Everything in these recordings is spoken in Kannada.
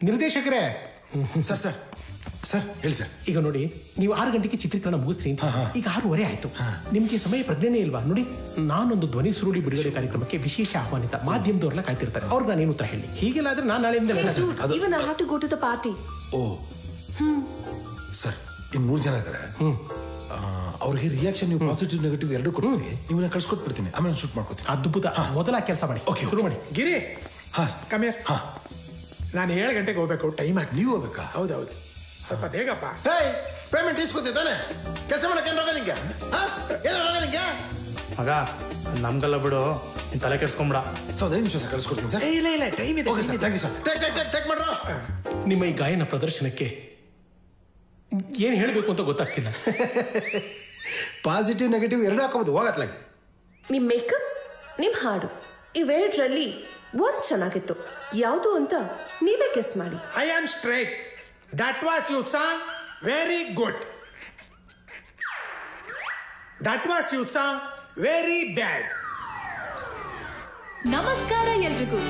ನಿರ್ದೇಶಕರೇ. ಸರ್ ಸರ್ ಸರ್ ಹೇಳಿ ಸರ್. ಈಗ ನೋಡಿ, ನೀವು 6 ಗಂಟೆಗೆ ಚಿತ್ರೀಕರಣ ಮುಗಿಸ್ರಿ ಅಂತ. ಈಗ 6:15 ಆಯ್ತು. ನಿಮ್ಗೆ ಸಮಯ ಪ್ರಜ್ಞೆನೇ ಇಲ್ವಾ? ನೋಡಿ, ನಾನೊಂದು ಧ್ವನಿ ಸುರುಳಿ ಬಿಡುಗಡೆ ಕಾರ್ಯಕ್ರಮಕ್ಕೆ ವಿಶೇಷ ಆಹ್ವಾನಿತ ಮಾಧ್ಯಮದವ್ರನ್ನ ಕಾಯ್ತಿರ್ತಾರೆ. ಅವ್ರಿಗೆ ನಾನೇನು ಉತ್ತರ ಹೇಳಿ? ಹೀಗೆಲ್ಲ ಆದ್ರೆ ನಾನು ನಾಳೆಯಿಂದ ಸರ್ ಇನ್ನು 3 ಜನ ಇದ್ದಾರೆ. ಅವ್ರಿಗೆ ರಿಯಾಕ್ಷನ್ ನೀವು ಪಾಸಿಟಿವ್ ನೆಗೆಟಿವ್ 2 ಕೊಡ್ತೀನಿ. ನಿಮ್ಮನ್ನ ಕಳ್ಸಿಕೊಟ್ಬಿಡ್ತೀನಿ, ಆಮೇಲೆ ಶೂಟ್ ಮಾಡ್ಕೊತೀನಿ. ಅದ್ಭುತ. ಮೊದಲ ಕೆಲಸ ಮಾಡಿ. ಓಕೆ, ಶುರು ಮಾಡಿ. ಗಿರಿ, ಹಾ ಕಮ್ಮಿಯರ್. ಹಾ, ನಾನು 7 ಗಂಟೆಗೆ ಹೋಗ್ಬೇಕು. ಟೈಮ್ ಆಗಿ. ನೀವು ಹೋಗ್ಬೇಕಾ? ಹೌದೌದು, ಸ್ವಲ್ಪ ಬೇಗಪ್ಪ. ಪೇಮೆಂಟ್ ಇಸ್ಕೊತೀವಿ ತಾನೆ? ಕೆಲಸ ಮಾಡಕ್ಕೆ ಏನು ರೋಗ ನಿಂಗೆ? ಏನೋ ರೋಗ ನಿಂಗೆ? ಮಗ ನಮ್ಗೆಲ್ಲ ಬಿಡು, ತಲೆ ಕೆಡ್ಸ್ಕೊಂಬಿಡ. 5 ನಿಮಿಷ ಕಳ್ಸಿಕೊಡ್ತೀನಿ ಸರ್. ಇಲ್ಲ ಟೈಮ್ ಇದೆ. Okay sir, thank you sir. Take ಮಾಡ್ರ. ನಿಮ್ಮ ಈ ಗಾಯನ ಪ್ರದರ್ಶನಕ್ಕೆ ಏನು ಹೇಳಬೇಕು ಅಂತ ಗೊತ್ತಾಗ್ತಿಲ್ಲ. ಪಾಸಿಟಿವ್ ನೆಗೆಟಿವ್ 2 ಹಾಕೋಬಹುದು. ಹೋಗತ್ಲಾಗಿ ನಿಮ್ ಮೇಕಪ್, ನಿಮ್ ಹಾಡು ಇವೆರಡರಲ್ಲಿ ಒಂದ್ ಚೆನ್ನಾಗಿತ್ತು. ಯಾವುದು ಅಂತ ನೀವೇ ಗೆಸ್ ಮಾಡಿ. I am straight. That was you song very good. That was you song very bad. ನಮಸ್ಕಾರ ಎಲ್ರಿಗೂ.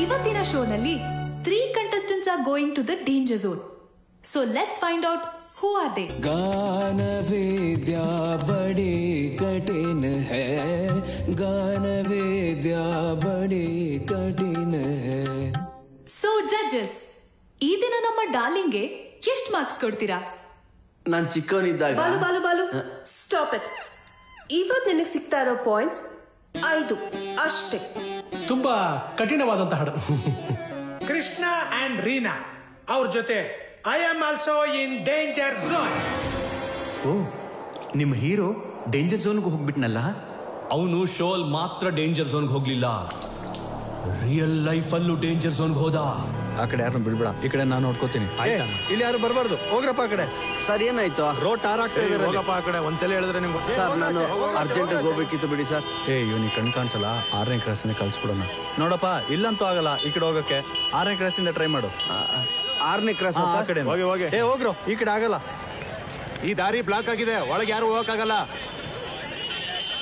ಇವತ್ತಿನ ಶೋನಲ್ಲಿ 3 contestants are going to the danger zone. So let's find out who are they. गान विद्या बड़ी कठिन है, गान विद्या बड़ी कठिन है. So judges, ಈ ದಿನ ನಮ್ಮ ಡಾರ್ಲಿಂಗ್ಗೆ ಎಷ್ಟು ಮಾರ್ಕ್ಸ್ ಕೊಡ್ತೀರಾ? ನಾನು ಚಿಕ್ಕವನಿದ್ದಾಗ. Balu stop it. ಇವತ್ತು ನಿನಗೆ ಸಿಗ್ತಾ ಇರೋ ಪಾಯಿಂಟ್ಸ್ 5 ಅಷ್ಟೇ. ತುಂಬಾ ಕಠಿಣವಾದಂತ ಹಾಡು. ಕೃಷ್ಣ ಅಂಡ್ ರೀನಾ ಅವ್ರ ಜೊತೆ I am also in danger zone. Oh, ನಿಮ್ಮ ಹೀರೋ ಡೇಂಜರ್ ಝೋನ್ಗೆ ಹೋಗ್ಬಿಟ್ನಲ್ಲ. ಅವನು ಶೋಲ್ ಮಾತ್ರ ಡೇಂಜರ್ ಝೋನ್ಗೆ ಹೋಗ್ಲಿಲ್ಲ, ರಿಯಲ್ ಲೈಫ್ ಅಲ್ಲೂ ಡೇಂಜರ್ ಝೋನ್ಗೆ ಹೋದ. ಆ ಕಡೆ ಯಾರನ್ನ ಬಿಡ್ಬೇಡ, ಈ ಕಡೆ ನಾನು ನೋಡ್ಕೋತೀನಿ. ಇಲ್ಲಿ ಯಾರು ಬರಬಾರ್ದು. ಹೋಗ್ರಪ್ಪ ಆ ಕಡೆ. ಸರ್ ಏನಾಯ್ತು? ರೋಡ್ ಟಾರ್ ಆಗ್ತಾ ಇದೆ. ಹೋಗಪ್ಪ ಆ ಕಡೆ. ಒಂದ್ಸಲ ಹೇಳಿದ್ರೆ ನಿಮ್ಗೆ. ಸರ್ ನಾನು ಅರ್ಜೆಂಟ್ ಹೋಗ್ಬೇಕಿತ್ತು ಬಿಡಿ ಸರ್. ಇವನಿಗೆ ಕಣ್ ಕಾಣಿಸಲ್ಲ. 6ನೇ ಕ್ರಾಸಿಂದ ಕಳ್ಸ್ಬಿಡೋಣ. ನೋಡಪ್ಪ, ಇಲ್ಲಂತೂ ಆಗಲ್ಲ. ಈ ಕಡೆ ಹೋಗಕ್ಕೆ 6ನೇ ಕ್ರಾಸಿಂದ ಟ್ರೈ ಮಾಡು. 6ನೇ ಕ್ರಾಸ್ ಆ ಕಡೆ ಹೋಗಿ. ಹೋಗ್ರು, ಈ ಕಡೆ ಆಗಲ್ಲ. ಈ ದಾರಿ ಬ್ಲಾಕ್ ಆಗಿದೆ, ಒಳಗೆ ಯಾರು ಹೋಗಕ್ಕಾಗಲ್ಲ.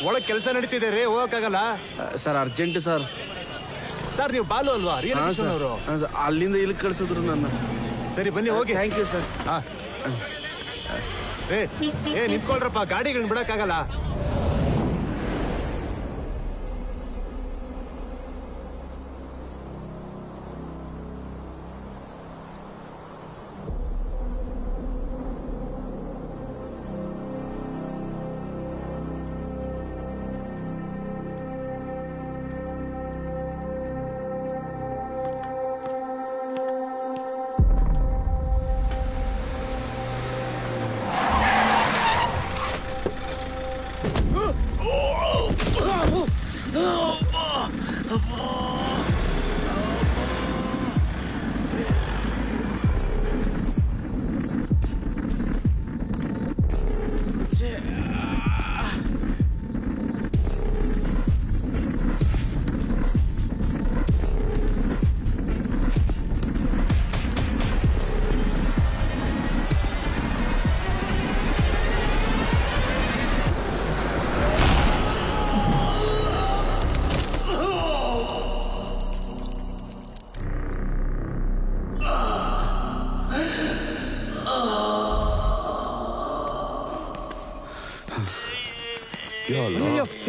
ಒಳಗೆ ಕೆಲಸ ನಡೀತಿದೆ ರೀ, ಹೋಗಕ್ಕಾಗಲ್ಲ. Sir urgent sir. ಸರ್ ನೀವು ಬಾಲು ಅಲ್ವಾ? ಅವರು ಅಲ್ಲಿಂದ ಇಲ್ಲಿ ಕಳ್ಸಿದ್ರು ನನ್ನ. ಸರಿ ಬನ್ನಿ ಹೋಗಿ. Thank you sir. ನಿಂತ್ಕೊಳ್ರಪ್ಪ, ಗಾಡಿಗಳನ್ನ ಬಿಡಕ್ಕಾಗಲ್ಲ.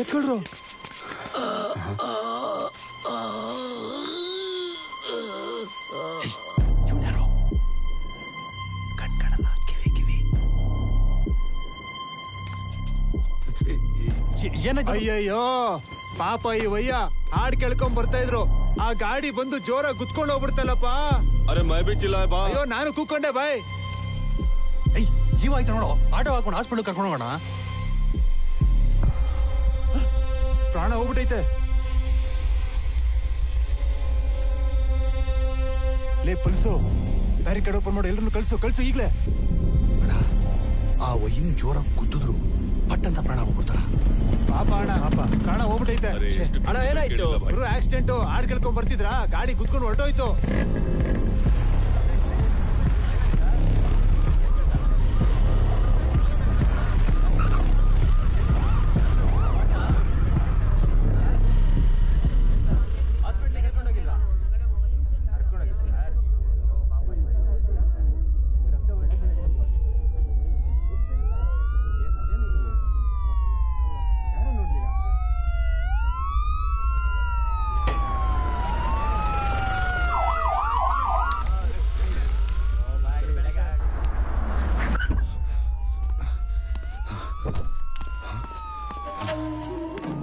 ಎತ್ಕೊಳ್ರು. ಅಯ್ಯಯ್ಯೋ ಪಾಪ ಈ ವಯ್ಯ ಹಾಡ್ ಕೇಳ್ಕೊಂಡ್ ಬರ್ತಾ ಇದ್ರು. ಆ ಗಾಡಿ ಬಂದು ಜೋರಾಗಿ ಗುದ್ಕೊಂಡು ಹೋಗ್ಬಿಡ್ತಲ್ಲಪ್ಪ. ಅರೆ ಮೈ ಬಿಚ್ಚಿಲ್ಲ ಬಾ. ಅಯ್ಯೋ ನಾನು ಕೂಕೊಂಡೆ ಬಾಯ್. ಜೀವ ಆಯ್ತು ನೋಡು. ಆಟೋ ಹಾಕೊಂಡು ಹಾಸ್ಪಿಟಲ್ ಕರ್ಕೊಂಡು ಹೋಗೋಣ. ಪ್ರಾಣ ಹೋಗ್ಬಿಟ್ಟೈತೆ. ಲೇ ಪಲ್ಸು, ಬ್ಯಾರಿಕೇಡ್ ಓಪನ್ ಮಾಡಿ ಎಲ್ಲರನ್ನು ಕಳ್ಸು ಈಗ್ಲೇ. ಆ ವಯ್ಯನ್ ಜೋರಾಗಿ ಗುದ್ದಿದ್ರು ಪಟ್ಟಂತ ಪ್ರಾಣ ಹೋಗ್ಬಿಡ್ತಾರ. ಪಾಪ ಅಣ್ಣ, ಪ್ರಾಣ ಹೋಗ್ಬಿಟ್ಟೈತೆ. ಅಣ್ಣ ಏನಾಯ್ತು? ಆಕ್ಸಿಡೆಂಟ್. ಹಾಡ್ ಕೇಳ್ಕೊಂಡ್ ಬರ್ತಿದ್ರ, ಗಾಡಿ ಗುದ್ಕೊಂಡು ಹೊರಟೋಯ್ತು.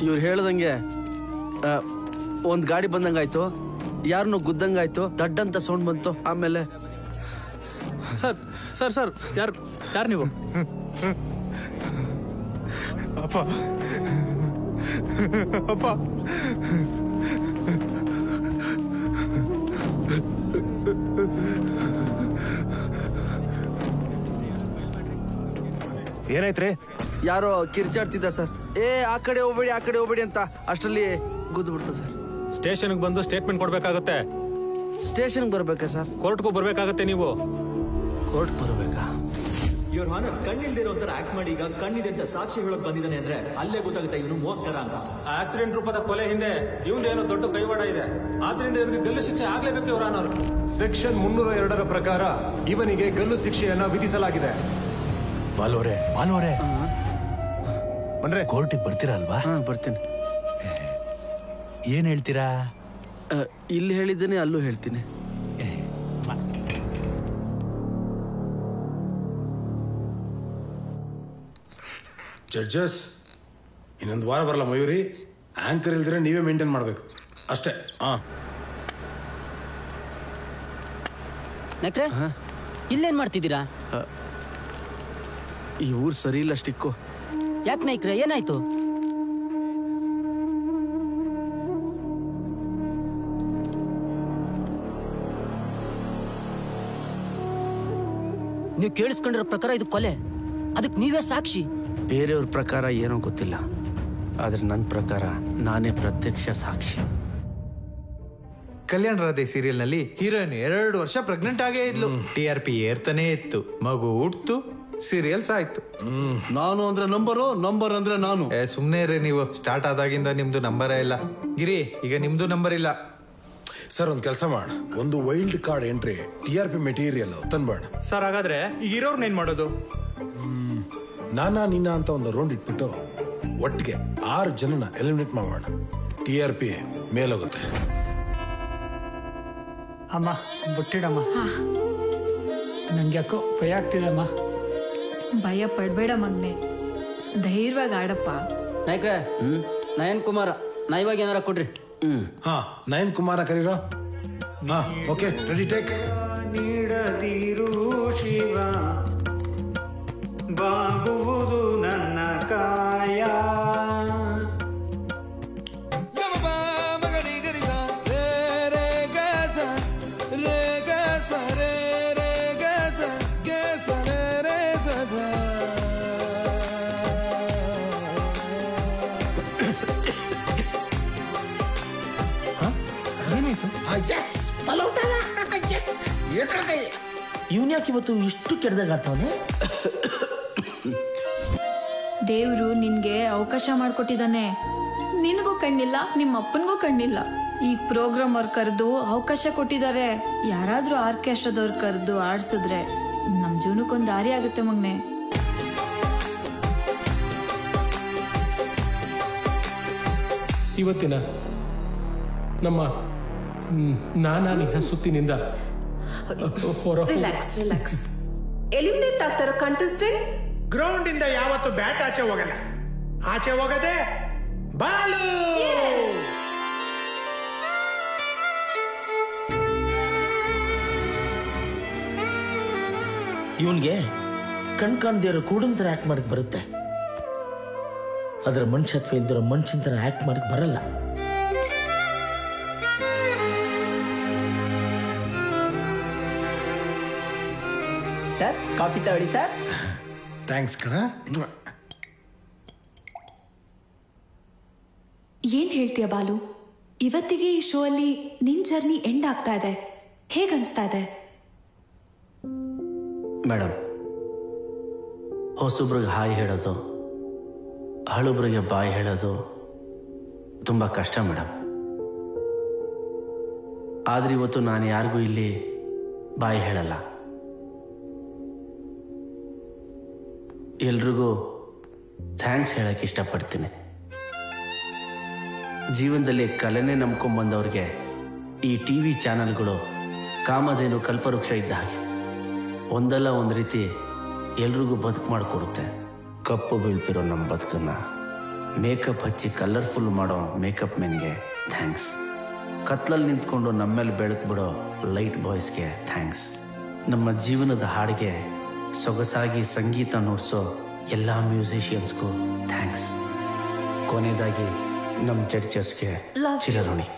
ಇವ್ರು ಹೇಳ್ದಂಗೆ ಒಂದು ಗಾಡಿ ಬಂದಂಗಾಯ್ತು, ಯಾರನ್ನೋ ಗುದ್ದಂಗಾಯ್ತು, ದಡ್ಡಂತ ಸೌಂಡ್ ಬಂತು. ಆಮೇಲೆ ಸರ್ ಸರ್ ಸರ್ ಯಾರು ನೀವು? ಅಪ್ಪ ಅಪ್ಪ ಏನಾಯ್ತ್ರಿ? ಯಾರೋ ಕಿರ್ಚಾಡ್ತಿದ್ದ ಸರ್. ಆ ಕಡೆ ಹೋಗ್ಬೇಡಿ ಅಂತ. ಅಷ್ಟರಲ್ಲಿ ಗುದ್ದು ಬಿಡ್ತ ಸರ್. ಸ್ಟೇಷನ್ಗೆ ಬಂದು ಸ್ಟೇಟ್ಮೆಂಟ್ ಕೊಡ್ಬೇಕಾಗತ್ತೆ. ಸ್ಟೇಷನ್ಗೆ ಬರ್ಬೇಕಾ ಸರ್? ಕೋರ್ಟ್ಗೂ ಬರ್ಬೇಕಾಗತ್ತೆ. ನೀವು ಕೋರ್ಟ್ ಬರಬೇಕಾ? ಇವ್ರ ಹಾನ ಕಣ್ಣಿಲ್ದಿರೋ ಒಂಥರ ಆಕ್ಟ್ ಮಾಡಿ ಈಗ ಕಣ್ಣಿದೆ ಅಂತ ಸಾಕ್ಷಿ ಹೇಳಕ್ ಬಂದಿದ್ದಾನೆ ಅಂದ್ರೆ ಅಲ್ಲೇ ಗೊತ್ತಾಗುತ್ತೆ ಇವನು ಮೋಸ್ಕರ ಅಂತ. ಆಕ್ಸಿಡೆಂಟ್ ರೂಪದ ಕೊಲೆ ಹಿಂದೆ ಇವಂದೇನೋ ದೊಡ್ಡ ಕೈವಾಡ ಇದೆ. ಆದ್ರಿಂದ ಇವನಿಗೆ ಗಲ್ಲು ಶಿಕ್ಷೆ ಆಗ್ಲೇಬೇಕು. ಇವ್ರ ಹಾನವರು ಸೆಕ್ಷನ್ 302 ಪ್ರಕಾರ ಇವನಿಗೆ ಗಲ್ಲು ಶಿಕ್ಷೆಯನ್ನ ವಿಧಿಸಲಾಗಿದೆ. ಬಾಲೋರೆ ಬಂದ್ರೆ ಕೋರ್ಟಿಗೆ ಬರ್ತೀರಾ ಅಲ್ವಾ? ಬರ್ತೀನಿ. ಏನ್ ಹೇಳ್ತೀರಾ? ಇಲ್ಲಿ ಹೇಳಿದ್ದೇನೆ, ಅಲ್ಲೂ ಹೇಳ್ತೀನಿ. ಜಡ್ಜಸ್, ಇನ್ನೊಂದು ವಾರ ಬರಲ್ಲ ಮಯೂರಿ. ಆಂಕರ್ ಇಲ್ದಿರೆ ನೀವೇ ಮೇಂಟೈನ್ ಮಾಡಬೇಕು ಅಷ್ಟೇ. ಇಲ್ಲೇನ್ ಮಾಡ್ತಿದ್ದೀರಾ? ಈ ಊರು ಸರಿ ಇಲ್ಲ ಸ್ಟಿಕ್ಕು. ಯಾಕೆ ನಾಯ್ಕ್ರೆ, ಏನಾಯ್ತು? ನೀವು ಕೇಳಿಸ್ಕೊಂಡಿರೋ ಪ್ರಕಾರ ಇದು ಕೊಲೆ, ಅದಕ್ಕೆ ನೀವೇ ಸಾಕ್ಷಿ. ಬೇರೆಯವ್ರ ಪ್ರಕಾರ ಏನೋ ಗೊತ್ತಿಲ್ಲ, ಆದ್ರೆ ನನ್ನ ಪ್ರಕಾರ ನಾನೇ ಪ್ರತ್ಯಕ್ಷ ಸಾಕ್ಷಿ. ಕಲ್ಯಾಣ ರಾಧೆ ಸೀರಿಯಲ್ ನಲ್ಲಿ ಹೀರೋಯಿನ್ 2 ವರ್ಷ ಪ್ರೆಗ್ನೆಂಟ್ ಆಗೇ ಇದ್ಲು. TRP ಏರ್ತಾನೆ ಇತ್ತು, ಮಗು ಹುಟ್ತು, ಸೀರಿಯಲ್ಸ್ ಆಯ್ತು. ನಾನು ಅಂದ್ರೆ ನಂಬರ್ ಅಂದ್ರೆ ನಾನು. ಸುಮ್ನೆ ರೀ ನೀವು. ಸ್ಟಾರ್ಟ್ ಆದಾಗಿಂದ ನಿಮ್ದು ನಂಬರೇ ಇಲ್ಲ. ಗಿರಿ, ಈಗ ನಿಮ್ದು ನಂಬರ್ ಇಲ್ಲ. ಸರ್ ಒಂದು ಕೆಲಸ ಮಾಡೋಣ, ಒಂದು wild card entry TRP material ತಂದ್ಬೇಡ ಸರ್. ಹಾಗಾದ್ರೆ ಈಗ ಇರೋರ್ನ ಏನ್ ಮಾಡೋದು? ನಾನಾ ನೀನಾ ಅಂತ ಒಂದು ರೌಂಡ್ ಇಟ್ಬಿಟ್ಟು ಒಟ್ಟಿಗೆ 6 ಜನನ ಎಲಿಮಿನೇಟ್ ಮಾಡೋಣ. TRP ಮೇಲೋಗುತ್ತೆ. ಅಮ್ಮ ಬಿಟ್ಟಿಡಮ್ಮ, ನಂಗೆ ಯಾಕೋ ಭಯ ಆಗ್ತಿದಮ್ಮ. ಭಯ ಪಡ್ಬೇಡ ಮಗ್ನೆ, ಧೈರ್ಯವಾಗಿ ಆಡಪ್ಪ. ನಾಯ್ಕ್ರೆ, ನಯನ್ ಕುಮಾರ, ನಾ ಇವಾಗ ಏನಾರ ಕೊಡ್ರಿ. ನಯನ್ ಕುಮಾರ ಕರೀರೋ. Okay, ready, take. ನೀಡದಿರು ಶಿವ, ಬಾಗುವುದು ನನ್ನ ಕಾಯ. ಇವನ್ ಯಾಕೆ ಇವತ್ತು ಇಷ್ಟು ಕೆಡ್ದಾಗ ಆಡ್ತಾವನೆ? ದೇವ್ರು ನಿನ್ಗೆ ಅವಕಾಶ ಮಾಡ್ಕೊಟ್ಟಿದ್ದಾನೆ. ನಿನಗೂ ಕಣ್ಣಿಲ್ಲ, ನಿಮ್ಮ ಅಪ್ಪನಿಗೂ ಕಣ್ಣಿಲ್ಲ. ಈ ಪ್ರೋಗ್ರಾಮ್ ಅವ್ರು ಕರೆದು ಅವಕಾಶ ಕೊಟ್ಟಿದ್ದಾರೆ. ಯಾರಾದ್ರೂ ಆರ್ಕೆಸ್ಟ್ರಾದವ್ರು ಕರೆದು ಆಡ್ಸಿದ್ರೆ ನಮ್ ಜೀವನಕ್ಕೊಂದು ದಾರಿ ಆಗುತ್ತೆ ಮಗ್ನೆ. ಇವತ್ತಿನ ನಮ್ಮ ನಾನಾ ನಿನ್ನ ಸುತ್ತಿನಿಂದ ರಿಲ್ಯಾಕ್ಸ್. ಎಲಿಮಿನೇಟ್ ಆಗ್ತಾರೋ ಕಂಟೆಸ್ಟೆಂಟ್ ಗ್ರೌಂಡ್ ಇಂದ ಯಾವತ್ತು ಬ್ಯಾಟ್ ಆಚೆ ಹೋಗಲ್ಲ. ಆಚೆ ಹೋಗದೆ ಬಾಲು. ಇವನ್ಗೆ ಕಾಣದೇ ಇರೋ ಕೂಡನ್ ತರ ಆಕ್ಟ್ ಮಾಡಕ್ ಬರುತ್ತೆ, ಅದರ ಮನುಷ್ಯತ್ವ ಇಲ್ದಿರೋ ಮನುಷ್ಯನ ತರ ಆಕ್ಟ್ ಮಾಡಕ್ ಬರಲ್ಲ. ಸರ್, ಕಾಫಿ ತಗೊಳ್ಳಿ ಸರ್. ಥ್ಯಾಂಕ್ಸ್ ಕಣ. ಏನ್ ಹೇಳ್ತೀಯ ಬಾಲು? ಇವತ್ತಿಗೆ ಈ ಶೋ ಅಲ್ಲಿ ನಿನ್ ಜರ್ನಿ ಎಂಡ್ ಆಗ್ತಾ ಇದೆ. ಹೇಗನ್ಸ್ತಾ ಇದೆ? ಮೇಡಮ್, ಹೊಸಬ್ರಿಗೆ ಹಾಯ್ ಹೇಳೋದು, ಹಳುಬ್ರಿಗೆ ಬಾಯಿ ಹೇಳೋದು ತುಂಬ ಕಷ್ಟ ಮೇಡಮ್. ಆದ್ರೆ ಇವತ್ತು ನಾನು ಯಾರಿಗೂ ಇಲ್ಲಿ ಬಾಯಿ ಹೇಳಲ್ಲ. ಎಲ್ರಿಗೂ ಥ್ಯಾಂಕ್ಸ್ ಹೇಳಕ್ಕೆ ಇಷ್ಟಪಡ್ತೀನಿ. ಜೀವನದಲ್ಲಿ ಕಲೆನೇ ನಂಬ್ಕೊಂಡ್ಬಂದವ್ರಿಗೆ ಈ TV ಚಾನಲ್ಗಳು ಕಾಮಧೇನು ಕಲ್ಪವೃಕ್ಷ ಇದ್ದ ಹಾಗೆ. ಒಂದಲ್ಲ ಒಂದು ರೀತಿ ಎಲ್ರಿಗೂ ಬದುಕು ಮಾಡಿಕೊಡುತ್ತೆ. ಕಪ್ಪು ಬೀಳ್ತಿರೋ ನಮ್ಮ ಬದುಕನ್ನು ಮೇಕಪ್ ಹಚ್ಚಿ ಕಲರ್ಫುಲ್ ಮಾಡೋ ಮೇಕಪ್ ಮೆನ್ಗೆ ಥ್ಯಾಂಕ್ಸ್. ಕತ್ಲಲ್ಲಿ ನಿಂತ್ಕೊಂಡು ನಮ್ಮೇಲೆ ಬೆಳಕು ಬಿಡೋ ಲೈಟ್ ಬಾಯ್ಸ್ಗೆ ಥ್ಯಾಂಕ್ಸ್. ನಮ್ಮ ಜೀವನದ ಹಾಡಿಗೆ ಸೊಗಸಾಗಿ ಸಂಗೀತ ನುಡಿಸೋ ಎಲ್ಲ ಮ್ಯೂಸಿಷಿಯನ್ಸ್ಗೂ ಥ್ಯಾಂಕ್ಸ್. ಕೊನೆಯದಾಗಿ ನಮ್ಮ ಜಡ್ಜಸ್ಗೆ ಚಿರಋಣಿ.